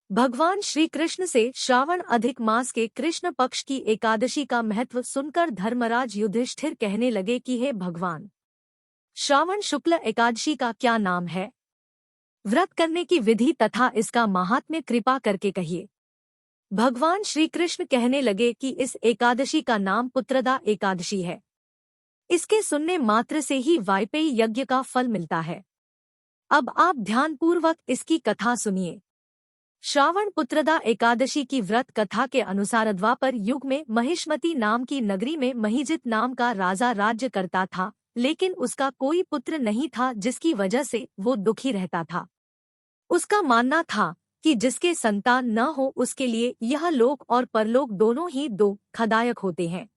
भगवान श्री कृष्ण से श्रावण अधिक मास के कृष्ण पक्ष की एकादशी का महत्व सुनकर धर्मराज युधिष्ठिर कहने लगे कि हे भगवान, श्रावण शुक्ल एकादशी का क्या नाम है? व्रत करने की विधि तथा इसका महात्म्य कृपा करके कहिए। भगवान श्री कृष्ण कहने लगे कि इस एकादशी का नाम पुत्रदा एकादशी है। इसके सुनने मात्र से ही वाजपेयी यज्ञ का फल मिलता है। अब आप ध्यानपूर्वक इसकी कथा सुनिए। श्रावण पुत्रदा एकादशी की व्रत कथा के अनुसार द्वापर युग में महिष्मती नाम की नगरी में महिजित नाम का राजा राज्य करता था, लेकिन उसका कोई पुत्र नहीं था, जिसकी वजह से वो दुखी रहता था। उसका मानना था कि जिसके संतान न हो उसके लिए यह लोक और परलोक दोनों ही दुखदायक होते हैं।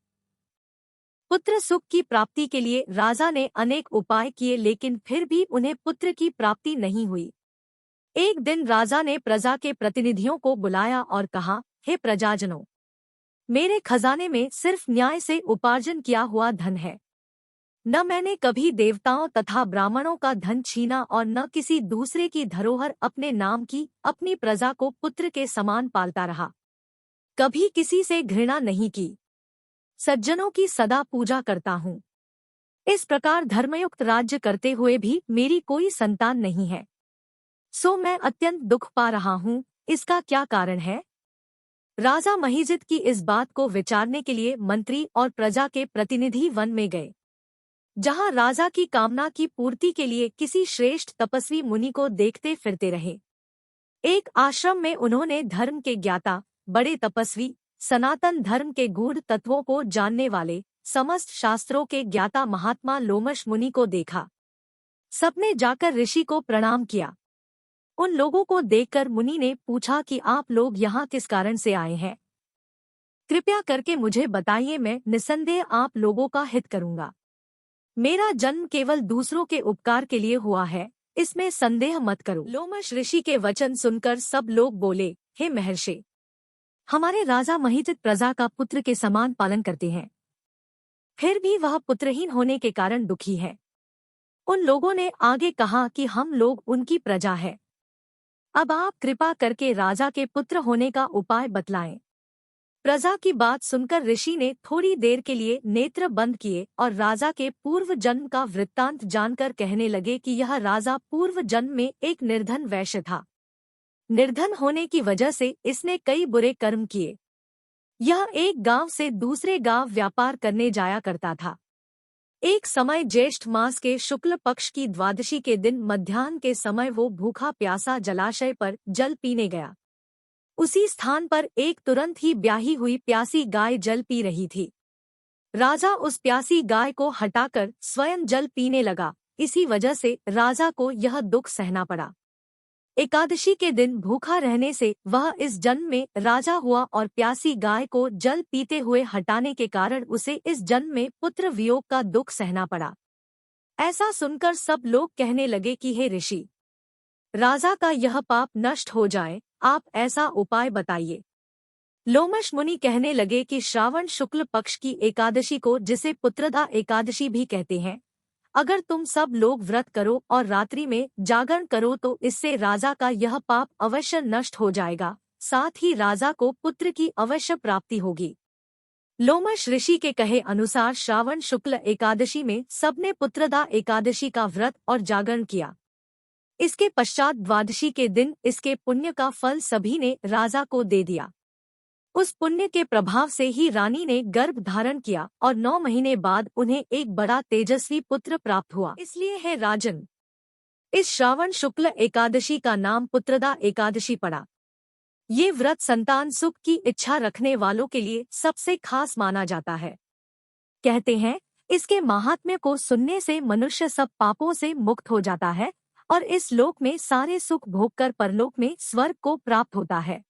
पुत्र सुख की प्राप्ति के लिए राजा ने अनेक उपाय किए, लेकिन फिर भी उन्हें पुत्र की प्राप्ति नहीं हुई। एक दिन राजा ने प्रजा के प्रतिनिधियों को बुलाया और कहा, हे प्रजाजनों, मेरे खजाने में सिर्फ न्याय से उपार्जन किया हुआ धन है। न मैंने कभी देवताओं तथा ब्राह्मणों का धन छीना और न किसी दूसरे की धरोहर अपने नाम की। अपनी प्रजा को पुत्र के समान पालता रहा, कभी किसी से घृणा नहीं की, सज्जनों की सदा पूजा करता हूँ। इस प्रकार धर्मयुक्त राज्य करते हुए भी मेरी कोई संतान नहीं है, सो मैं अत्यंत दुख पा रहा हूँ। इसका क्या कारण है? राजा महिजित की इस बात को विचारने के लिए मंत्री और प्रजा के प्रतिनिधि वन में गए, जहाँ राजा की कामना की पूर्ति के लिए किसी श्रेष्ठ तपस्वी मुनि को देखते फिरते रहे। एक आश्रम में उन्होंने धर्म के ज्ञाता, बड़े तपस्वी, सनातन धर्म के गूढ़ तत्वों को जानने वाले, समस्त शास्त्रों के ज्ञाता महात्मा लोमश मुनि को देखा। सबने जाकर ऋषि को प्रणाम किया। उन लोगों को देखकर मुनि ने पूछा कि आप लोग यहाँ किस कारण से आए हैं? कृपया करके मुझे बताइए, मैं निस्संदेह आप लोगों का हित करूँगा। मेरा जन्म केवल दूसरों के उपकार के लिए हुआ है, इसमें संदेह मत करो। लोमश ऋषि के वचन सुनकर सब लोग बोले, हे महर्षि, हमारे राजा महिजित प्रजा का पुत्र के समान पालन करते हैं, फिर भी वह पुत्रहीन होने के कारण दुखी है। उन लोगों ने आगे कहा कि हम लोग उनकी प्रजा है। अब आप कृपा करके राजा के पुत्र होने का उपाय बतलाएं। प्रजा की बात सुनकर ऋषि ने थोड़ी देर के लिए नेत्र बंद किए और राजा के पूर्व जन्म का वृत्तांत जानकर कहने लगे कि यह राजा पूर्व जन्म में एक निर्धन वैश्य था। निर्धन होने की वजह से इसने कई बुरे कर्म किए। यह एक गांव से दूसरे गांव व्यापार करने जाया करता था। एक समय ज्येष्ठ मास के शुक्ल पक्ष की द्वादशी के दिन मध्याह्न के समय वो भूखा प्यासा जलाशय पर जल पीने गया। उसी स्थान पर एक तुरंत ही ब्याही हुई प्यासी गाय जल पी रही थी। राजा उस प्यासी गाय को हटाकर स्वयं जल पीने लगा। इसी वजह से राजा को यह दुख सहना पड़ा। एकादशी के दिन भूखा रहने से वह इस जन्म में राजा हुआ और प्यासी गाय को जल पीते हुए हटाने के कारण उसे इस जन्म में पुत्र वियोग का दुख सहना पड़ा। ऐसा सुनकर सब लोग कहने लगे कि हे ऋषि, राजा का यह पाप नष्ट हो जाए, आप ऐसा उपाय बताइए। लोमश मुनि कहने लगे कि श्रावण शुक्ल पक्ष की एकादशी को, जिसे पुत्रदा एकादशी भी कहते हैं, अगर तुम सब लोग व्रत करो और रात्रि में जागरण करो तो इससे राजा का यह पाप अवश्य नष्ट हो जाएगा, साथ ही राजा को पुत्र की अवश्य प्राप्ति होगी। लोमश ऋषि के कहे अनुसार श्रावण शुक्ल एकादशी में सबने पुत्रदा एकादशी का व्रत और जागरण किया। इसके पश्चात द्वादशी के दिन इसके पुण्य का फल सभी ने राजा को दे दिया। उस पुण्य के प्रभाव से ही रानी ने गर्भ धारण किया और 9 महीने बाद उन्हें एक बड़ा तेजस्वी पुत्र प्राप्त हुआ। इसलिए है राजन, इस श्रावण शुक्ल एकादशी का नाम पुत्रदा एकादशी पड़ा। ये व्रत संतान सुख की इच्छा रखने वालों के लिए सबसे खास माना जाता है। कहते हैं, इसके महात्म्य को सुनने से मनुष्य सब पापों से मुक्त हो जाता है और इस लोक में सारे सुख भोगकर परलोक में स्वर्ग को प्राप्त होता है।